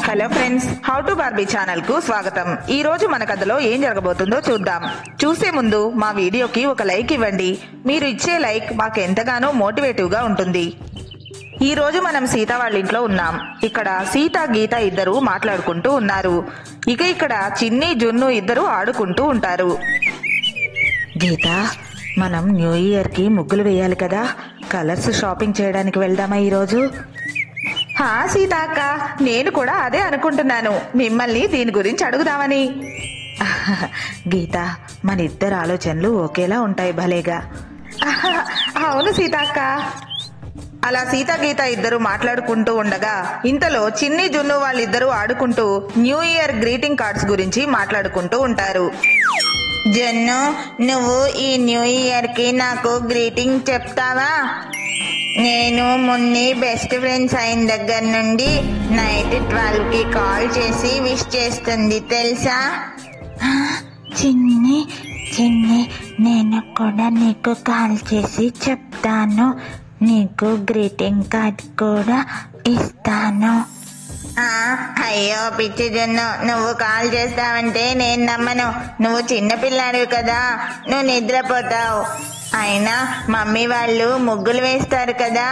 Hello friends, how to Barbie channel కు స్వాగతం. ఈ రోజు మన కథలో ఏం జరగబోతుందో చూద్దాం. చూసే ముందు మా వీడియోకి ఒక లైక్ ఇవ్వండి. మీరు ఇచ్చే లైక్ మాకు ఎంతగానో మోటివేటివ్ గా ఉంటుంది. ఈ రోజు మనం సీత వాళ్ళ ఇంట్లో ఉన్నాం. ఇక్కడ సీత గీత ఇద్దరు మాట్లాడుకుంటూ ఉన్నారు. ఇక్కడ చిన్ని జున్ను ఇద్దరు ఆడుకుంటూ ఉంటారు. గీత, మనం న్యూ ఇయర్ కి ముగ్గులు వేయాలి కదా, కలర్స్ షాపింగ్ చేయడానికి వెళ్దామా ఈరోజు? సీత అక్క, నేను కూడా అదే అనుకుంటున్నాను. మిమ్మల్ని దీని గురించి అడుగుదామని. గీత, మన ఇద్దరు ఆలోచనలు ఒకేలా ఉంటాయి భలేగా. అవును సీత అక్క. అలా సీత గీత ఇద్దరు మాట్లాడుకుంటూ ఉండగా ఇంతలో చిన్ని జున్ను వాళ్ళిద్దరూ ఆడుకుంటూ న్యూ ఇయర్ గ్రీటింగ్ కార్డ్స్ గురించి మాట్లాడుకుంటూ ఉంటారు. జున్ను, నువ్వు ఈ న్యూ ఇయర్ కి నాకు గ్రీటింగ్ చెప్తావా? నేను మున్ని బెస్ట్ ఫ్రెండ్స్ అయిన దగ్గర నుండి నైట్ 12 కి కాల్ చేసి విష్ చేస్తుంది, తెలుసా? చిన్ని చిన్ని, నేను కూడా నీకు కాల్ చేసి చెప్తాను. నీకు గ్రీటింగ్ కార్డ్ కూడా ఇస్తాను. అయ్యో పిచ్చి జున్ను, నువ్వు కాల్ చేస్తావంటే నేను నమ్మను. నువ్వు చిన్నపిల్లాడివి కదా, నువ్వు నిద్రపోతావు. అయినా మమ్మీ వాళ్ళు ముగ్గులు వేస్తారు కదా,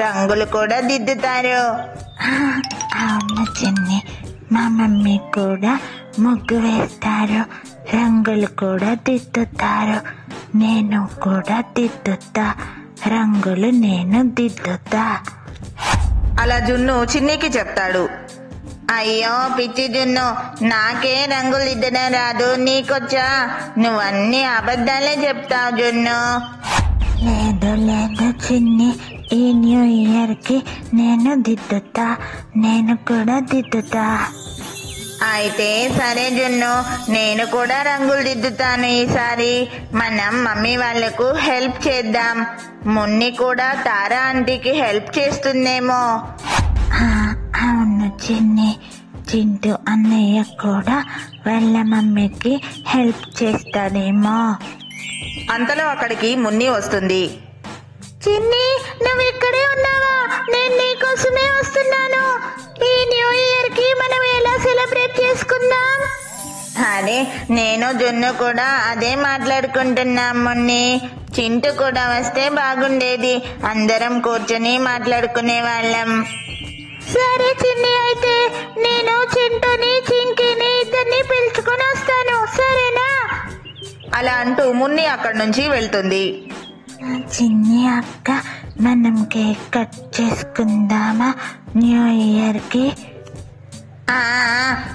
రంగులు కూడా దిద్దుతారు. అవును చిన్ని, మా మమ్మీ కూడా ముగ్గు వేస్తారు, రంగులు కూడా దిద్దుతారు. నేను కూడా దిద్దుతా, రంగులు నేను దిద్దుతా. అలా జున్ను చిన్నికి చెప్తాడు. అయ్యో పిచ్చి జున్ను, నాకే రంగులు దిద్దడం రాదు, నీకొచ్చా? నువ్వన్నీ అబద్ధాలే చెప్తావు జున్ను. లేదు లేదు చిన్ని, ఈ న్యూ ఇయర్ కి నేను దిద్దుతా, నేను కూడా దిద్దుతా. అయితే సరే జున్ను, నేను కూడా రంగులు దిద్దుతాను ఈసారి. మనం మమ్మీ వాళ్లకు హెల్ప్ చేద్దాం. మున్ని కూడా తారా ఆంటీకి హెల్ప్ చేస్తుందేమో. అవును చిన్ని, చింటూ అన్నయ్య కూడా వాళ్ళ మమ్మీకి హెల్ప్ చేస్తాడేమో. అంతలో అక్కడికి మున్ని వస్తుంది. చిన్ని, నువ్వు ఇక్కడే ఉన్నావా? నేను నీకోసమే వస్తున్నాను. ఈ న్యూ ఇయర్ కి మనం ఎలా సెలబ్రేట్ చేసుకుందాం? అరే, నేను జున్ను కూడా అదే మాట్లాడుకుంటున్నాం మున్ని. చింటూ కూడా వస్తే బాగుండేది, అందరం కూర్చొని మాట్లాడుకునే వాళ్ళం. సరే చిన్ని, అయితే నేను చింటూని చింకిని ఇద్దరిని పిలుచుకొని వస్తాను, సరేనా? అలా అంటూ మున్ని అక్కడి నుంచి వెళ్తుంది. చిన్ని అక్క, మనం కేక్ కట్ చేసుకుందామా న్యూ ఇయర్ కి?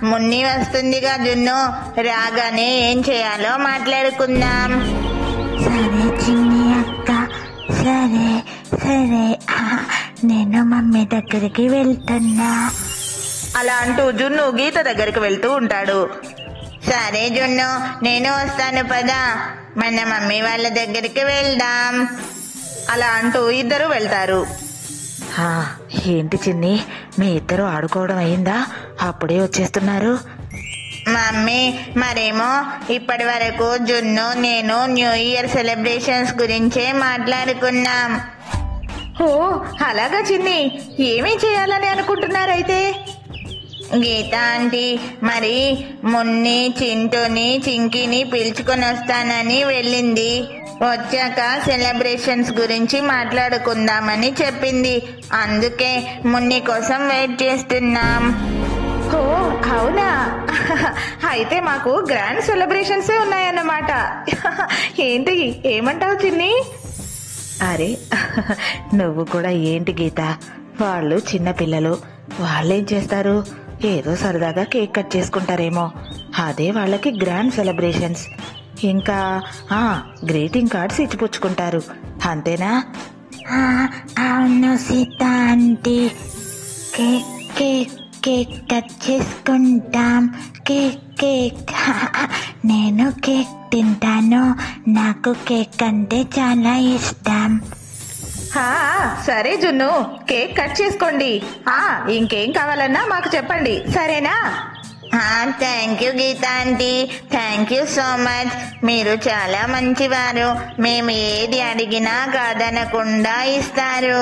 మున్ని వస్తుందిగా జున్ను, రాగానే ఏం చేయాలో మాట్లాడుకుందాం. సరే చిన్ని అక్క, సరే సరే, నేను మమ్మీ దగ్గరికి వెళ్తున్నా. అలా అంటూ జున్ను గీత దగ్గరికి వెళ్తూ ఉంటాడు. సరే జున్ను, నేను వస్తాను పదా, మన మమ్మీ వాళ్ళ దగ్గరికి వెళ్దాం. అలా అంటూ ఇద్దరు వెళ్తారు. ఏంటి చిన్ని, మీ ఇద్దరు ఆడుకోవడం అయిందా? అప్పుడే వచ్చేస్తున్నారు. మమ్మీ, మరేమో ఇప్పటి వరకు జున్ను నేను న్యూ ఇయర్ సెలబ్రేషన్స్ గురించే మాట్లాడుకున్నాం. ఓ అలాగా చిన్ని, ఏమీ చేయాలని అనుకుంటున్నారైతే? గీత ఆంటీ మరి మున్ని చింటూని చింకిని పిలుచుకొని వస్తానని వెళ్ళింది. వచ్చాక సెలబ్రేషన్స్ గురించి మాట్లాడుకుందామని చెప్పింది. అందుకే మున్ని కోసం వెయిట్ చేస్తున్నాం. ఓ అవునా, అయితే మాకు గ్రాండ్ సెలబ్రేషన్సే ఉన్నాయన్నమాట. ఏంటి, ఏమంటావు చిన్ని? అరే, నువ్వు కూడా ఏంటి గీత, వాళ్ళు చిన్న పిల్లలు, వాళ్ళేం చేస్తారు? ఏదో సరదాగా కేక్ కట్ చేసుకుంటారేమో, అదే వాళ్ళకి గ్రాండ్ సెలబ్రేషన్స్. ఇంకా గ్రీటింగ్ కార్డ్స్ ఇచ్చిపుచ్చుకుంటారు, అంతేనా? అవును Sita aunty, cake cake cake cut చేసుకుంటాం. కేక్ కేక్ నేను కేక్ తింటాను, నాకు కేక్ అంటే చాలా ఇష్టం. సరే జున్ను, కేక్ కట్ చేసుకోండి. ఇంకేం కావాలన్నా మాకు చెప్పండి, సరేనా? Thank you Geetha aunty, thank you so much. మీరు చాలా మంచివారు, మేము ఏది అడిగినా కాదనకుండా ఇస్తారు.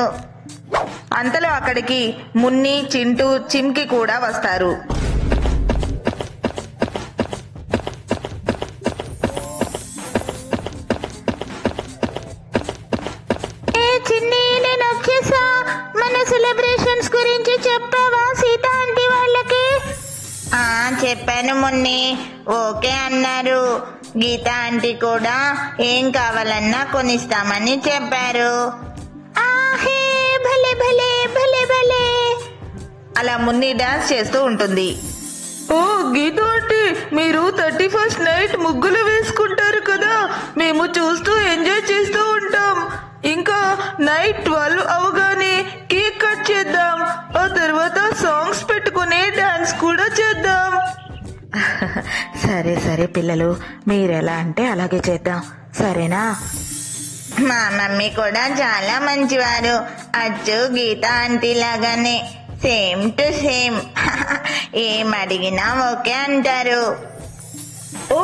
అంతలో అక్కడికి మున్ని, చింటూ, చిమ్కి కూడా వస్తారు. చిన్ని నేను వచ్చేసా. మన సెలబ్రేషన్స్ గురించి చెప్పావా సీత ఆంటీ వాళ్ళకి? చెప్పాను మున్ని, ఓకే అన్నారు. గీత ఆంటీ కూడా ఏం కావాలన్నా కొనిస్తామని చెప్పారు. ఆహే భలే భలే భలే భలే. అలా మున్ని డాన్స్ చేస్తూ ఉంటుంది. ఓ గీత ఆంటీ, మీరు 31st నైట్ ముగ్గులు వేసుకుంటారు కదా, మేము చూస్తూ ఎంజాయ్ చేస్తూ ఉంటాం. ఇంకా నైట్ 12 అవగానే కేక్ కట్ చేద్దాం. ఆ తర్వాత సాంగ్స్ పెట్టుకుని డాన్స్ కూడా చేద్దాం. సరే సరే పిల్లలు, మీరెలా అంటే అలాగే చేద్దాం, సరేనా? మా మమ్మీ కూడా చాలా మంచివారు, అచ్చు గీత ఆంటీ లాగానే, సేమ్ టు సేమ్. ఏం అడిగినా ఓకే అంటారు. ఓ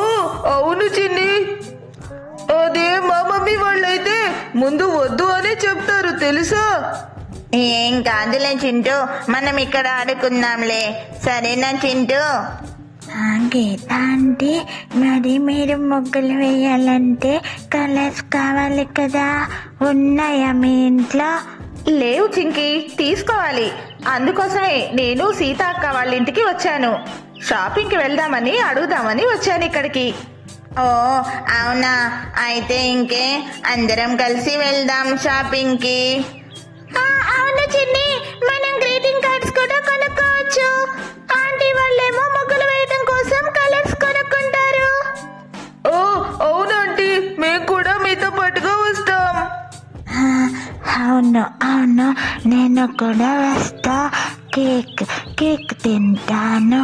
అవును చిన్ని, అదే మా మమ్మీ వాళ్ళైతే ముందు వద్దు అని చెప్తారు తెలుసా. ఏం కాదులే చింటూ, మనం ఇక్కడ ఆడుకుందాంలే, సరేనా చింటూ? గీత ఆంటీ, మరి మీరు ముగ్గులు వేయాలంటే కలర్స్ కావాలి కదా, ఉన్నాయా మీ ఇంట్లో? లేవు చింకి, తీసుకోవాలి. అందుకోసమే నేను సీత అక్క వాళ్ళ ఇంటికి వచ్చాను. షాపింగ్కి వెళ్దామని అడుగుదామని వచ్చాను ఇక్కడికి. ఓ అవునా, అయితే ఇంకే అందరం కలిసి వెళ్దాం షాపింగ్ కి. అవును చిన్ని, మనం గ్రీటింగ్ కార్డ్స్ కూడా కొనుక్కోవచ్చు. ఆంటీ వాళ్ళేమో ముగ్గులు వేయడం కోసం కలర్స్ కొనుక్కుంటారు. ఓ అవునంటీ, మేము కూడా మీతో పాటుగా వస్తాం. అవును అవును, నేను కూడా వస్తా. కేక్ తింటాను.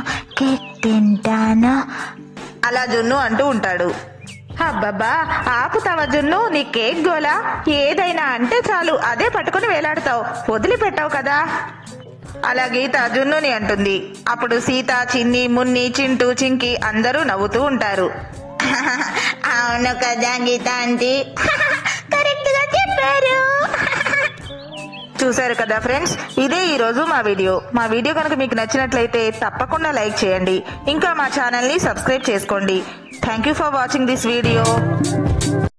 అలా జున్ను అంటూ ఉంటాడు. అబ్బబ్బా ఆపుతావా జున్ను, నీ కేక్ గోలా? ఏదైనా అంటే చాలు అదే పట్టుకుని వేలాడతావు, వదిలిపెట్టావు కదా. అలా గీత జున్నుని అంటుంది. అప్పుడు సీత, చిన్ని, మున్ని, చింటూ, చింకి అందరూ నవ్వుతూ ఉంటారు. అవును కదా గీత ఆంటీ, కరెక్ట్ గా చెప్పారు. చూశారు కదా ఫ్రెండ్స్, ఇదే ఈ రోజు మా వీడియో కనుక మీకు నచ్చినట్లయితే తప్పకుండా లైక్ చేయండి. ఇంకా మా ఛానల్ ని సబ్స్క్రైబ్ చేసుకోండి. Thank you for watching this video.